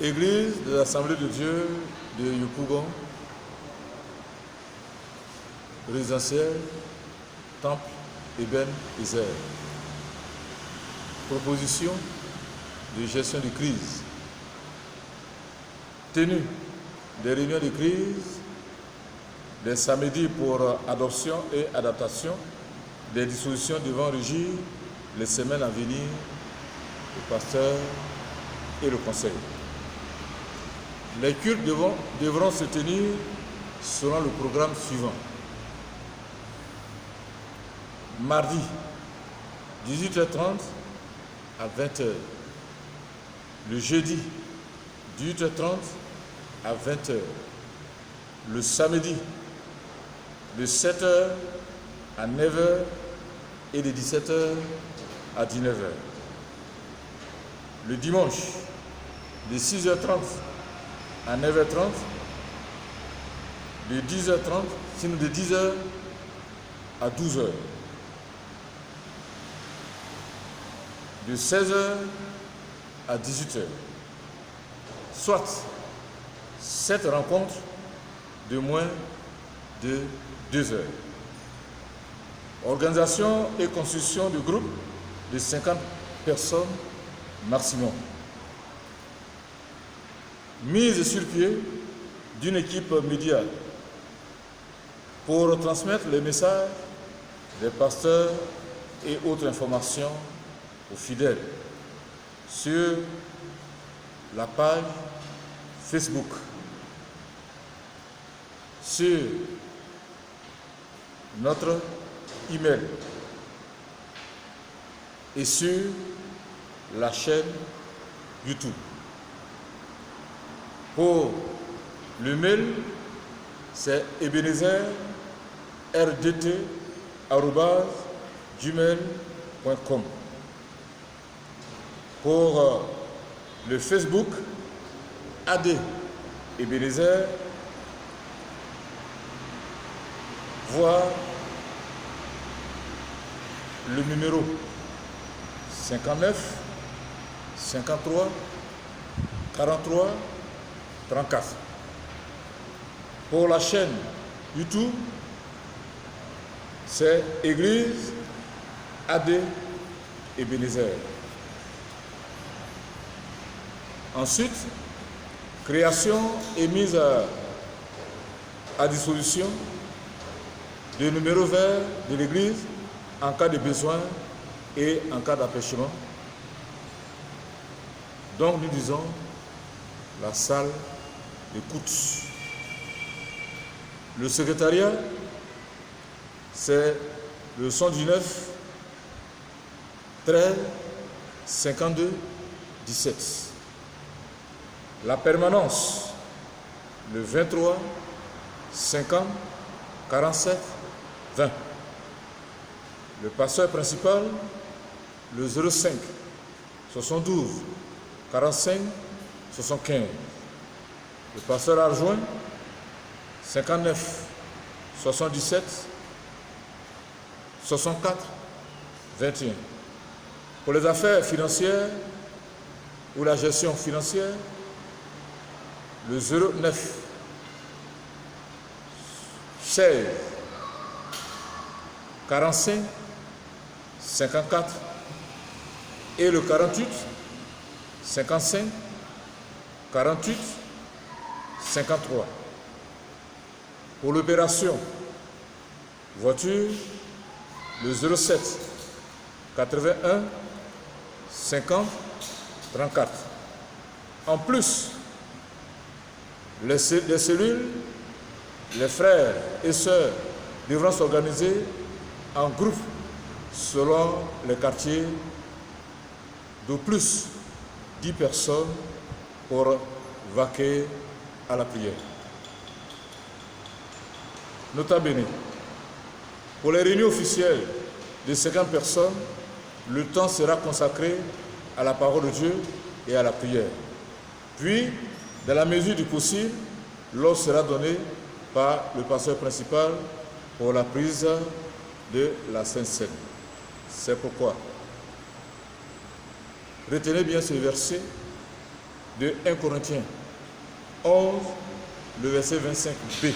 Église de l'Assemblée de Dieu de Yopougon, résidentiel, Temple, Eben, Ezer. Proposition de gestion de crise. Tenue des réunions de crise des samedis pour adoption et adaptation des dispositions devant régir les semaines à venir, le pasteur et le conseil. Les cultes devront se tenir selon le programme suivant. Mardi, 18h30 à 20h. Le jeudi, 18h30 à 20h. Le samedi, de 7h à 9h et de 17h à 19h. Le dimanche, de 6h30 à 9h30, de 10h30, sinon de 10h à 12h. De 16h à 18h. Soit 7 rencontres de moins de 2 heures. Organisation et constitution de groupes de 50 personnes maximum. Mise sur pied d'une équipe média pour transmettre les messages des pasteurs et autres informations aux fidèles sur la page Facebook, sur notre email et sur la chaîne YouTube. Pour le mail, c'est ebenezerrdt@gmail.com. Pour le Facebook, AD Ebenezer, voir le numéro 59 53 43 34. Pour la chaîne YouTube, c'est Église AD Ebenezer. Ensuite, création et mise à disposition de numéros verts de l'Église en cas de besoin et en cas d'empêchement. Donc nous disons la salle d'écoute. Le secrétariat, c'est le 119 13 52 17. La permanence, le 23 50 47 20. Le pasteur principal, le 05 72 45 75. Le pasteur adjoint, 59 77 64 21. Pour les affaires financières ou la gestion financière, le 09 16 45 54 et le 48 55 48 53. Pour l'opération voiture, le 07 81 50 34. En plus, les cellules, les frères et sœurs devront s'organiser en groupe selon les quartiers d'au plus 10 personnes pour vaquer à la prière. Nota bene, pour les réunions officielles de 50 personnes, le temps sera consacré à la parole de Dieu et à la prière. Puis, dans la mesure du possible, l'ordre sera donné par le pasteur principal pour la prise de la Sainte Seine. C'est pourquoi, retenez bien ce verset de 1 Corinthiens 11, le verset 25b.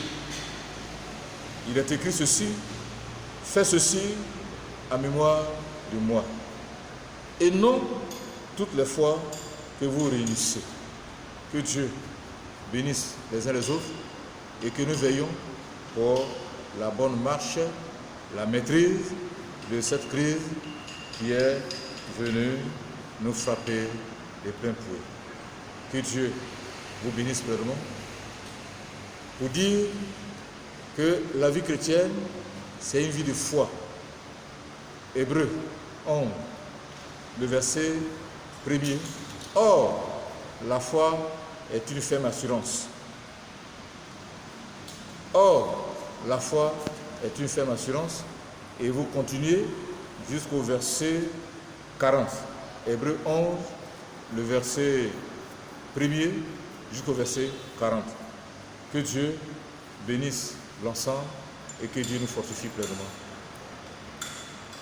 Il est écrit ceci: fais ceci en mémoire de moi, et non toutes les fois que vous réunissez. Que Dieu bénisse les uns les autres et que nous veillons pour la bonne marche, la maîtrise de cette crise qui est venue nous frapper de plein fouet. Que Dieu vous bénisse pleinement. Pour dire que la vie chrétienne, c'est une vie de foi. Hébreux 11, le verset 1er. Or, la foi est une ferme assurance. Or, la foi est une ferme assurance. Et vous continuez jusqu'au verset 40. Hébreux 11, le verset 1er jusqu'au verset 40. Que Dieu bénisse l'ensemble et que Dieu nous fortifie pleinement.